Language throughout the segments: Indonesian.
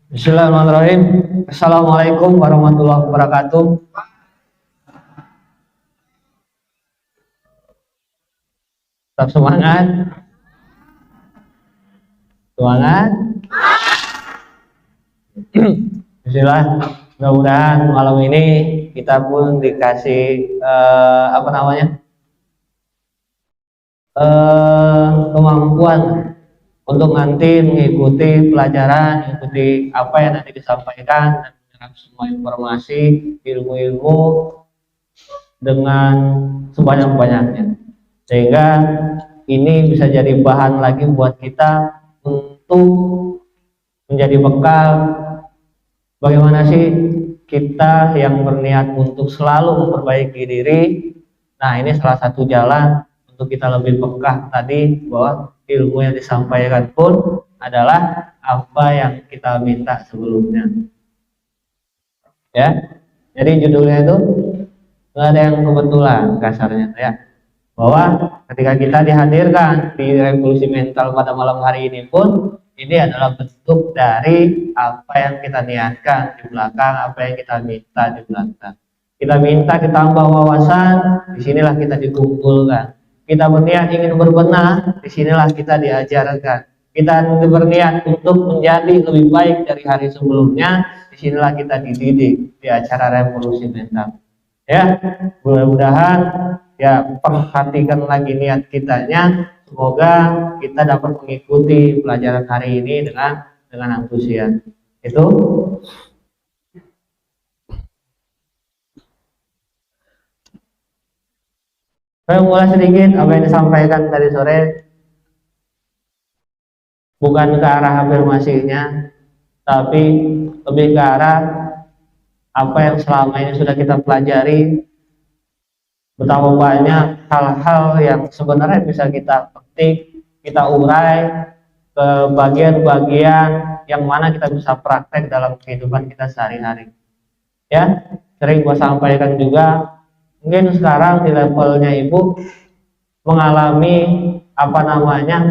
Bismillahirrahmanirrahim. Assalamualaikum warahmatullahi wabarakatuh. Tetap semangat, semangat. Bismillah. Mudah-mudahan malam ini kita pun dikasih kemampuan untuk nanti mengikuti pelajaran, mengikuti apa yang nanti disampaikan dan menyerap semua informasi, ilmu-ilmu dengan sebanyak-banyaknya. Sehingga ini bisa jadi bahan lagi buat kita untuk menjadi bekal bagaimana sih kita yang berniat untuk selalu memperbaiki diri. Nah, ini salah satu jalan untuk kita lebih peka tadi bahwa ilmu yang disampaikan pun adalah apa yang kita minta sebelumnya. Ya, jadi judulnya itu nggak ada yang kebetulan kasarnya ya. Bahwa ketika kita dihadirkan di revolusi mental pada malam hari ini pun ini adalah bentuk dari apa yang kita niatkan di belakang, apa yang kita minta di belakang. Kita minta ditambah wawasan, disinilah kita dikumpulkan. Kita berniat ingin berbenah, disinilah kita diajarkan. Kita berniat untuk menjadi lebih baik dari hari sebelumnya, disinilah kita dididik di acara revolusi mental. Ya, mudah-mudahan ya perhatikan lagi niat kitanya. Semoga kita dapat mengikuti pelajaran hari ini dengan antusias. Itu saya mulai sedikit apa yang disampaikan tadi sore, bukan ke arah afirmasinya, tapi lebih ke arah apa yang selama ini sudah kita pelajari. Betapa banyak hal-hal yang sebenarnya bisa kita petik, kita urai ke bagian-bagian yang mana kita bisa praktek dalam kehidupan kita sehari-hari. Ya, sering gua sampaikan juga, mungkin sekarang di levelnya ibu mengalami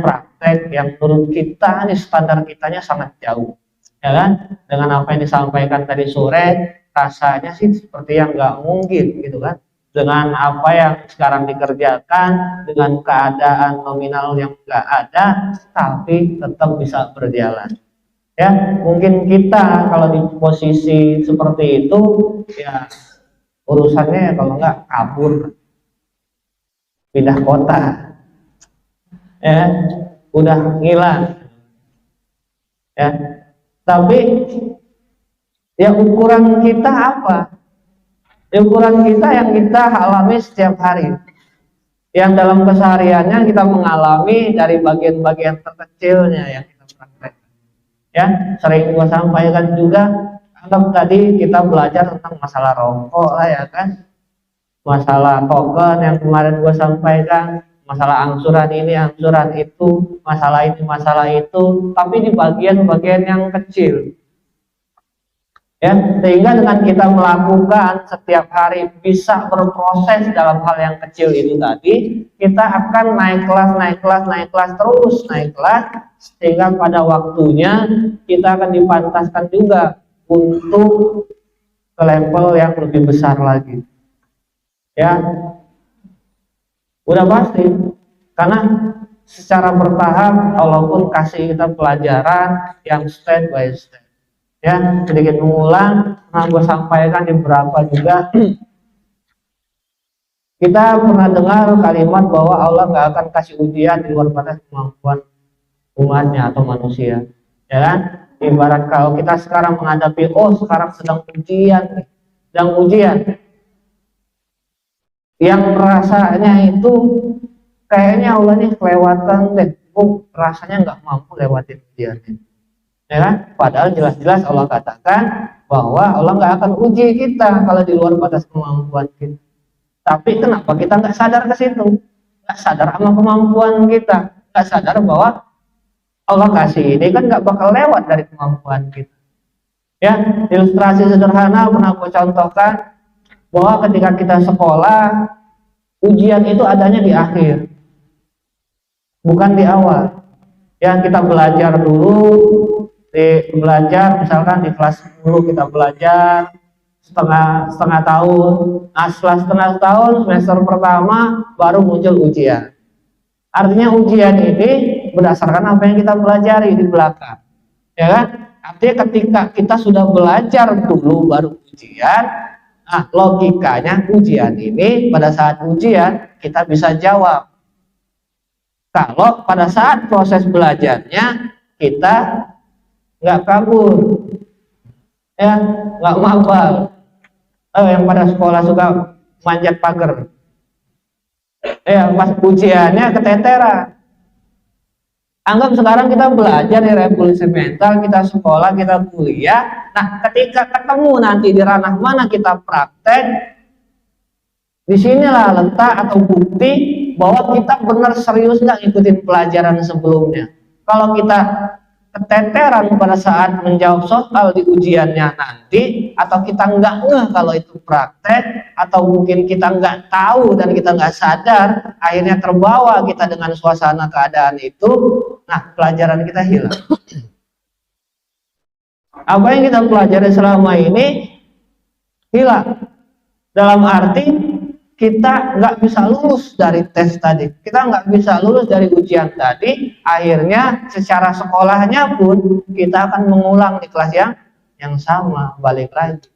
praktek yang menurut kita nih standar kitanya sangat jauh, ya kan? Dengan apa yang disampaikan tadi sore, rasanya sih seperti yang nggak mungkin gitu kan? Dengan apa yang sekarang dikerjakan, dengan keadaan nominal yang nggak ada, tapi tetap bisa berjalan. Ya, mungkin kita kalau di posisi seperti itu, ya urusannya ya kalau nggak kabur, pindah kota, ya udah ngilang, ya. Tapi ya ukuran kita apa? Ukuran kita yang kita alami setiap hari, yang dalam kesehariannya kita mengalami dari bagian-bagian terkecilnya yang kita praktek. Ya, sering gua sampaikan juga, anggap tadi kita belajar tentang masalah rokok lah ya kan, masalah token yang kemarin gua sampaikan, masalah angsuran ini, angsuran itu, masalah itu, tapi di bagian-bagian yang kecil. Ya, sehingga dengan kita melakukan setiap hari bisa berproses dalam hal yang kecil itu tadi, kita akan naik kelas terus naik kelas, sehingga pada waktunya kita akan dipantaskan juga untuk ke level yang lebih besar lagi. Ya, udah pasti, karena secara bertahap Allah pun kasih kita pelajaran yang step by step. Ya, sedikit mengulang, gue sampaikan di beberapa juga. Kita pernah dengar kalimat bahwa Allah nggak akan kasih ujian di luar batas kemampuan umatnya atau manusia, ya kan? Ibarat kalau kita sekarang menghadapi, sekarang sedang ujian, yang rasanya itu kayaknya Allah ini kelewatan deh, rasanya nggak mampu lewatin ujian ini. Ya kan? Padahal jelas-jelas Allah katakan bahwa Allah nggak akan uji kita kalau di luar batas kemampuan kita. Tapi kenapa kita nggak sadar ke situ? Nggak sadar sama kemampuan kita, nggak sadar bahwa Allah kasih ini kan nggak bakal lewat dari kemampuan kita. Ya, ilustrasi sederhana pernah aku contohkan bahwa ketika kita sekolah, ujian itu adanya di akhir, bukan di awal. Ya, kita belajar dulu, belajar misalkan di kelas 10 kita belajar setengah tahun. Nah, setelah setengah tahun semester pertama baru muncul ujian. Artinya ujian ini berdasarkan apa yang kita pelajari di belakang, ya kan? Artinya ketika kita sudah belajar dulu baru ujian. Nah, logikanya ujian ini pada saat ujian kita bisa jawab. Kalau pada saat proses belajarnya kita nggak kabur, ya nggak mabal. Yang pada sekolah suka manjat pagar, ya pas ujiannya keteteran. Anggap sekarang kita belajar di revolusi mental, kita sekolah, kita kuliah. Nah, ketika ketemu nanti di ranah mana kita praktek, disinilah letak atau bukti bahwa kita benar serius nggak ngikutin pelajaran sebelumnya. Kalau kita keteteran pada saat menjawab soal di ujiannya nanti, atau kita nggak ngeh kalau itu praktek, atau mungkin kita nggak tahu dan kita nggak sadar, akhirnya terbawa kita dengan suasana keadaan itu, nah pelajaran kita hilang. Apa yang kita pelajari selama ini hilang. Dalam arti kita nggak bisa lulus dari tes tadi, kita nggak bisa lulus dari ujian tadi, akhirnya secara sekolahnya pun kita akan mengulang di kelas yang sama, balik lagi.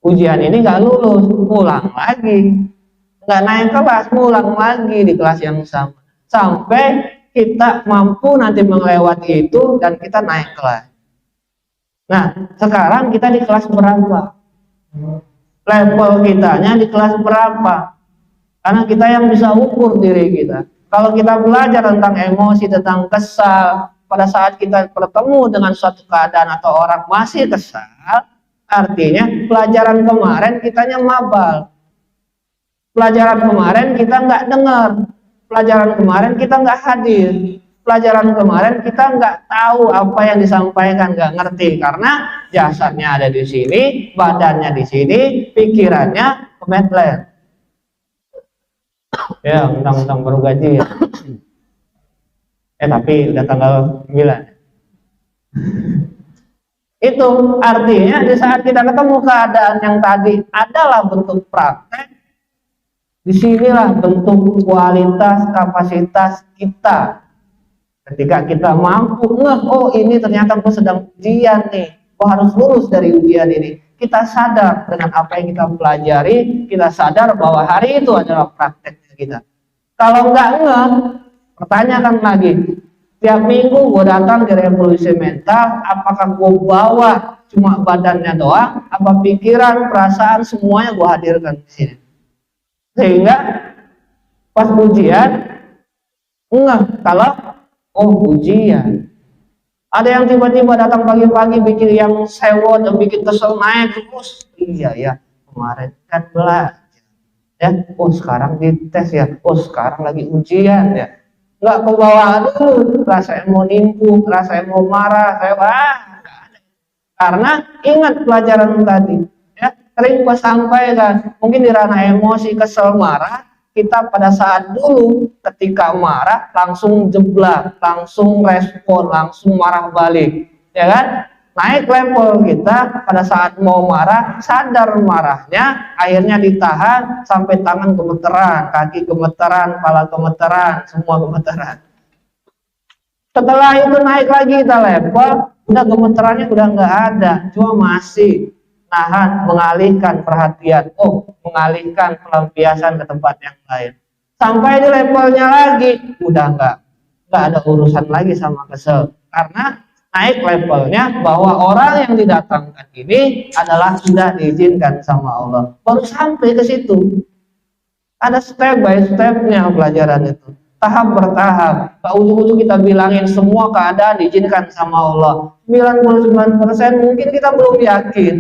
Ujian ini nggak lulus, ngulang lagi, nggak naik kelas, ngulang lagi di kelas yang sama, sampai kita mampu nanti melewati itu dan kita naik kelas. Nah, sekarang kita di kelas berapa? Level kitanya di kelas berapa? Karena kita yang bisa ukur diri kita. Kalau kita belajar tentang emosi, tentang kesal, pada saat kita bertemu dengan suatu keadaan atau orang masih kesal, artinya pelajaran kemarin kitanya mabal. Pelajaran kemarin kita nggak dengar, pelajaran kemarin kita nggak hadir, pelajaran kemarin kita nggak tahu apa yang disampaikan, nggak ngerti karena jasadnya ada di sini, badannya di sini, pikirannya kemetlen. Ya, undang-undang baru gaji ya. Tapi udah tanggal 9. Itu artinya di saat kita ketemu keadaan yang tadi adalah bentuk praktek, disinilah bentuk kualitas kapasitas kita. Ketika kita mampu ngeh, oh ini ternyata aku sedang ujian nih, aku harus lulus dari ujian ini. Kita sadar dengan apa yang kita pelajari, kita sadar bahwa hari itu adalah prakteknya kita. Kalau nggak ngeh, pertanyakan lagi, tiap minggu gue datang di revolusi mental, apakah gue bawa cuma badannya doang, apa pikiran, perasaan, semuanya gue hadirkan di sini. Sehingga pas ujian, ngeh kalau oh ujian. Ada yang tiba-tiba datang pagi-pagi bikin yang sewot, yang bikin kesel naik terus. Iya ya, kemarin kan belajar. Ya, oh sekarang dites ya, oh sekarang lagi ujian ya. Nggak kebawa dulu, rasa mau nimpuk, rasa mau marah, saya karena ingat pelajaran tadi. Ya, sering gua sampaikan, mungkin di ranah emosi, kesel, marah, kita pada saat dulu ketika marah langsung jeblak, langsung respon, langsung marah balik, ya kan? Naik level kita pada saat mau marah, sadar marahnya, akhirnya ditahan sampai tangan gemeteran, kaki gemeteran, kepala gemeteran, semua gemeteran. Setelah itu naik lagi kita level, udah gemeterannya udah nggak ada, cuma masih nahan, mengalihkan perhatian, mengalihkan pelampiasan ke tempat yang lain. Sampai di levelnya lagi, udah nggak ada urusan lagi sama kesel, karena naik levelnya bahwa orang yang didatangkan ini adalah sudah diizinkan sama Allah. Baru sampai ke situ. Ada step by stepnya pelajaran itu. Tahap bertahap. Ke ujung-ujung kita bilangin semua keadaan diizinkan sama Allah. 99% mungkin kita belum yakin.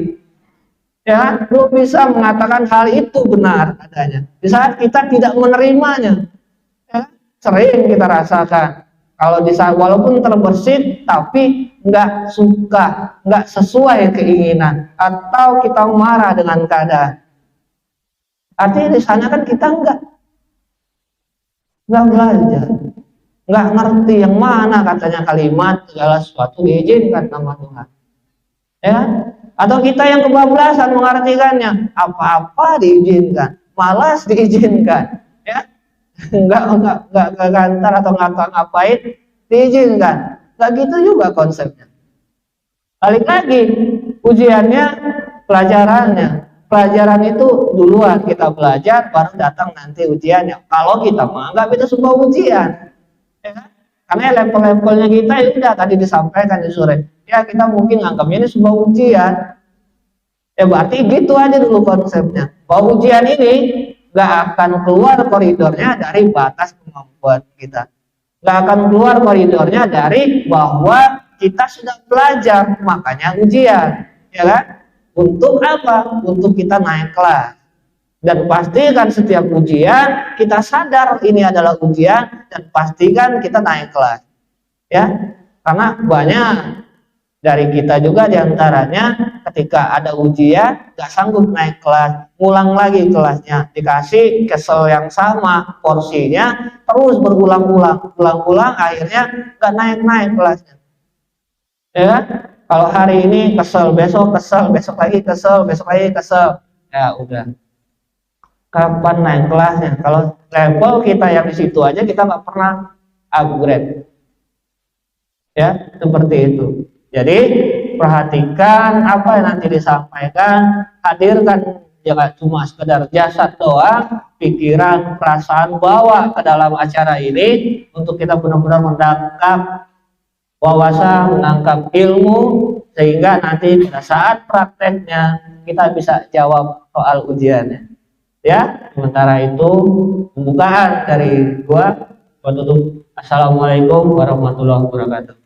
Ya, belum bisa mengatakan hal itu benar adanya. Di saat kita tidak menerimanya. Ya, sering kita rasakan. Kalau di saat walaupun terbersit tapi nggak suka, nggak sesuai keinginan, atau kita marah dengan keadaan. Artinya di sana kan kita nggak belajar. nggak ngerti yang mana katanya kalimat segala sesuatu diizinkan sama Tuhan, ya. Atau kita yang kebablasan mengartikannya, apa-apa diizinkan, malas diizinkan, ya. Nggak ke kantor atau nggak ngapain diizinkan, nggak gitu juga konsepnya. Balik lagi, ujiannya, pelajaran itu duluan kita belajar, baru datang nanti ujiannya. Kalau kita menganggap itu sebuah ujian, ya kan? Karena level-levelnya kita itu udah tadi disampaikan di sore. Ya kita mungkin anggapnya ini sebuah ujian. Ya berarti gitu aja dulu konsepnya. Bahwa ujian ini nggak akan keluar koridornya dari batas kemampuan kita. Nggak akan keluar koridornya dari bahwa kita sudah belajar, makanya ujian, ya kan? Untuk apa? Untuk kita naik kelas. Dan pastikan setiap ujian kita sadar ini adalah ujian dan pastikan kita naik kelas, ya. Karena banyak dari kita juga diantaranya ketika ada ujian gak sanggup naik kelas, ngulang lagi kelasnya, dikasih kesel yang sama, porsinya terus berulang-ulang, akhirnya gak naik kelasnya, ya. Kalau hari ini kesel, besok lagi kesel, ya udah, kapan naik kelasnya? Kalau level kita yang di situ aja kita nggak pernah upgrade, ya, seperti itu. Jadi perhatikan apa yang nanti disampaikan, hadirkan, jangan cuma sekedar jasad doang, pikiran, perasaan bawa ke dalam acara ini untuk kita benar-benar menangkap wawasan, menangkap ilmu, sehingga nanti pada saat prakteknya kita bisa jawab soal ujiannya. Ya, sementara itu pembukaan dari gua. Assalamualaikum warahmatullahi wabarakatuh.